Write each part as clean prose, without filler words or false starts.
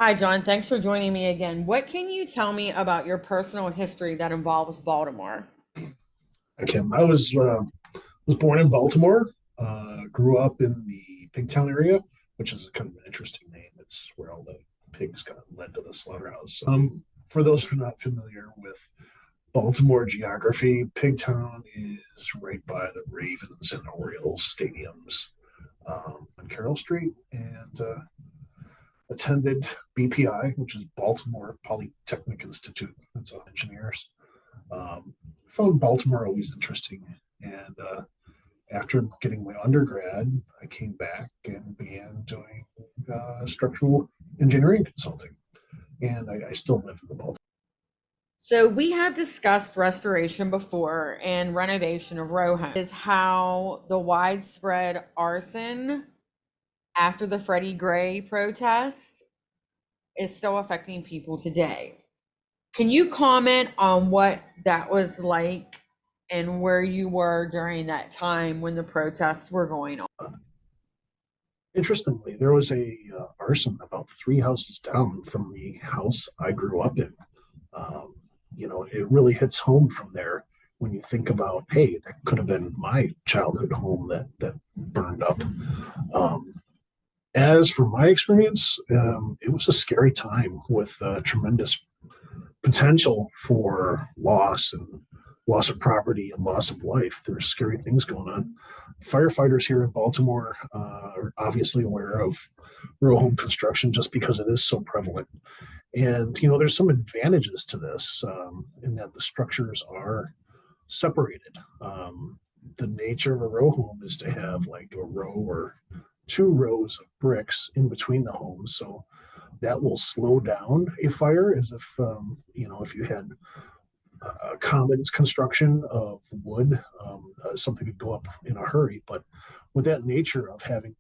Hi, John. Thanks for joining me again. What can you tell me about your personal history that involves Baltimore? I was born in Baltimore. Grew up in the Pigtown area, which is kind of an interesting name. It's where all the pigs got led to the slaughterhouse. For those who are not familiar with Baltimore geography, Pigtown is right by the Ravens and Orioles stadiums on Carroll Street, and attended BPI, which is Baltimore Polytechnic Institute. That's all engineers. Found Baltimore always interesting, and after getting my undergrad, I came back and began doing structural engineering consulting, and I still live in the Baltimore. So, we have discussed restoration before and renovation of row homes. Is how the widespread arson after the Freddie Gray protest is still affecting people today. Can you comment on what that was like and where you were during that time when the protests were going on? Interestingly, there was a arson about three houses down from the house I grew up in. Um, it really hits home from there when you think about, hey, that could have been my childhood home that burned up. Um, as for my experience, it was a scary time with tremendous potential for loss and loss of property and loss of life. There's scary things going on. Firefighters here in Baltimore are obviously aware of row home construction just because it is so prevalent. And there's some advantages to this in that the structures are separated. The nature of a row home is to have like a row or two rows of bricks in between the homes, so that will slow down a fire as if you had a commons construction of wood, something could go up in a hurry. But with that nature of having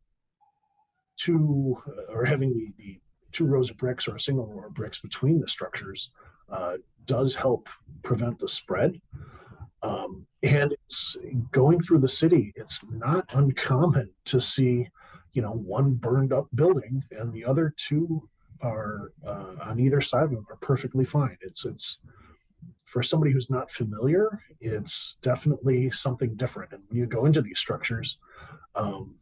the two rows of bricks or a single row of bricks between the structures, uh, does help prevent the spread. And it's going through the city. It's not uncommon to see, one burned up building and the other two are on either side of them are perfectly fine. It's for somebody who's not familiar, it's definitely something different. And when you go into these structures, um,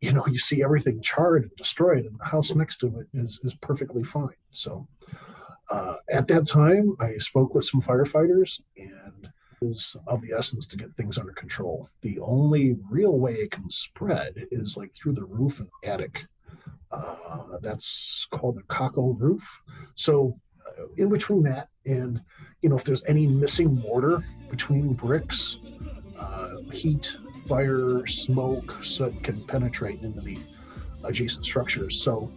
you see everything charred and destroyed, and the house next to it is perfectly fine. So at that time, I spoke with some firefighters, and is of the essence to get things under control. The only real way it can spread is like through the roof and attic. That's called a cockle roof. So in between that and if there's any missing mortar between bricks, heat, fire, smoke, soot can penetrate into the adjacent structures. So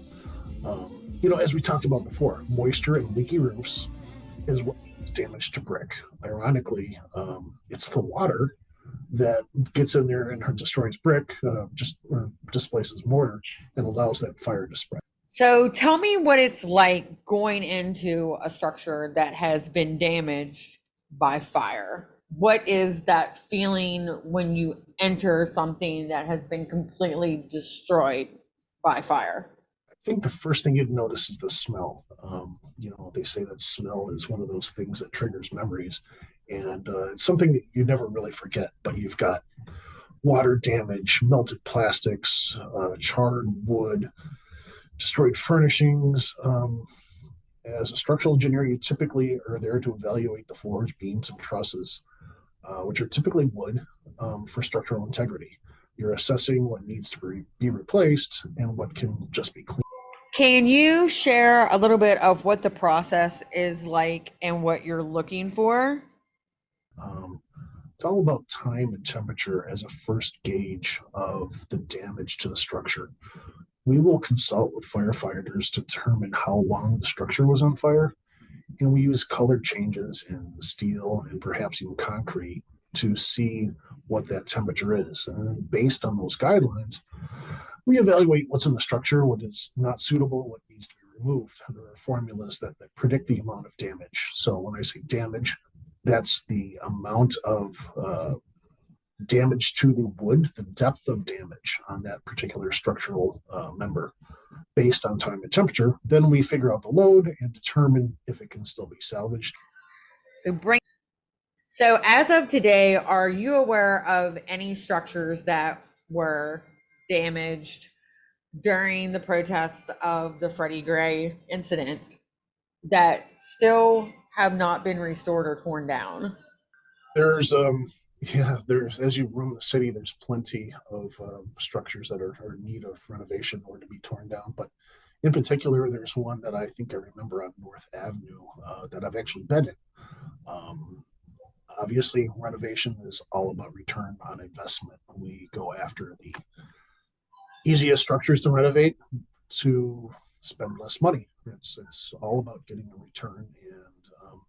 as we talked about before, moisture and leaky roofs is what does damage to brick. Ironically, it's the water that gets in there and destroys brick, just or displaces mortar, and allows that fire to spread. So tell me what it's like going into a structure that has been damaged by fire. What is that feeling when you enter something that has been completely destroyed by fire? I think the first thing you'd notice is the smell. They say that smell is one of those things that triggers memories, and it's something that you never really forget. But you've got water damage, melted plastics, charred wood, destroyed furnishings. As a structural engineer, you typically are there to evaluate the floors, beams, and trusses, which are typically wood, for structural integrity. You're assessing what needs to be replaced and what can just be cleaned. Can you share a little bit of what the process is like and what you're looking for? Um, it's all about time and temperature as a first gauge of the damage to the structure. We will consult with firefighters to determine how long the structure was on fire, and we use color changes in steel and perhaps even concrete to see what that temperature is. And then based on those guidelines, we evaluate what's in the structure, what is not suitable, what needs to be removed. There are formulas that predict the amount of damage. So when I say damage, that's the amount of damage to the wood, the depth of damage on that particular structural member based on time and temperature. Then we figure out the load and determine if it can still be salvaged. So as of today, are you aware of any structures that were damaged during the protests of the Freddie Gray incident that still have not been restored or torn down? There's there's, as you roam the city, there's plenty of structures that are in need of renovation or to be torn down. But in particular, there's one that I think I remember on North Avenue that I've actually been in. Um, Obviously, renovation is all about return on investment. We go after the easiest structures to renovate to spend less money. It's all about getting a return, and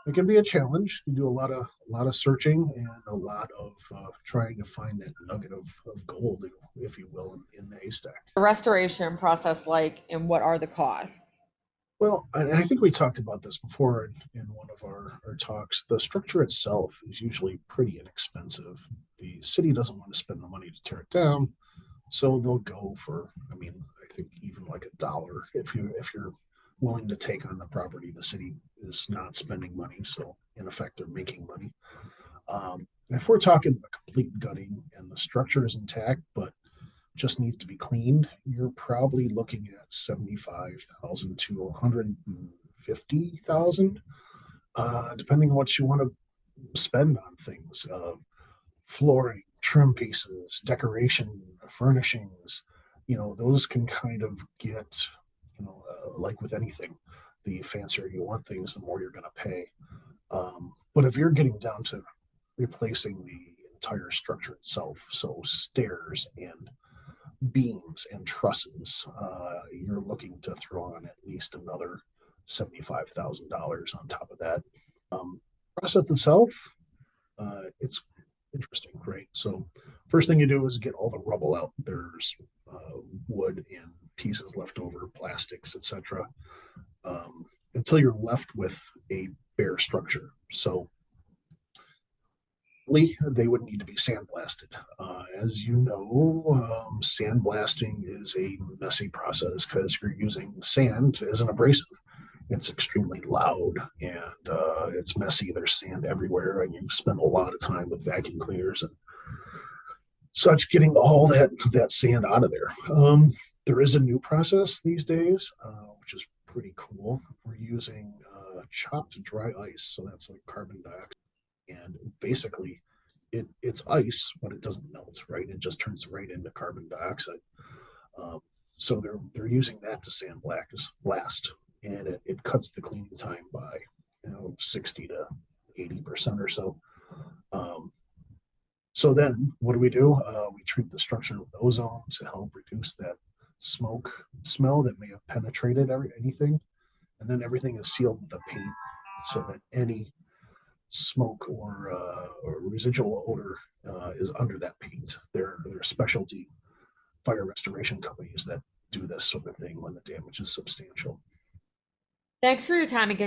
it can be a challenge. You do a lot of searching and a lot of trying to find that nugget of gold, if you will, in the haystack. The restoration process like, and what are the costs? Well, and I think we talked about this before in one of our talks. The structure itself is usually pretty inexpensive. The city doesn't want to spend the money to tear it down, so they'll go for, I mean, I think even like $1 if you're willing to take on the property. The city is not spending money, so in effect they're making money. If we're talking a complete gutting and the structure is intact, but just needs to be cleaned, you're probably looking at 75,000 to 150,000, depending on what you want to spend on things. Flooring, trim pieces, decoration, furnishings, those can kind of get, like with anything, the fancier you want things, the more you're going to pay. But if you're getting down to replacing the entire structure itself, so stairs and beams and trusses, you're looking to throw on at least another $75,000 on top of that. Process itself, it's interesting, right? So, first thing you do is get all the rubble out. There's wood and pieces left over, plastics, etc., until you're left with a bare structure. So, they would need to be sandblasted. As you know, sandblasting is a messy process because you're using sand as an abrasive. It's extremely loud and it's messy. There's sand everywhere, and you spend a lot of time with vacuum cleaners and such getting all that sand out of there. There is a new process these days, which is pretty cool. We're using chopped dry ice, so that's like carbon dioxide, and basically it's ice, but it doesn't melt, right? It just turns right into carbon dioxide. So they're using that to blast, and it cuts the cleaning time by 60 to 80% or so. So then what do? We treat the structure with ozone to help reduce that smoke smell that may have penetrated anything, and then everything is sealed with a paint so that any smoke or residual odor is under that paint. There are specialty fire restoration companies that do this sort of thing when the damage is substantial. Thanks for your time again.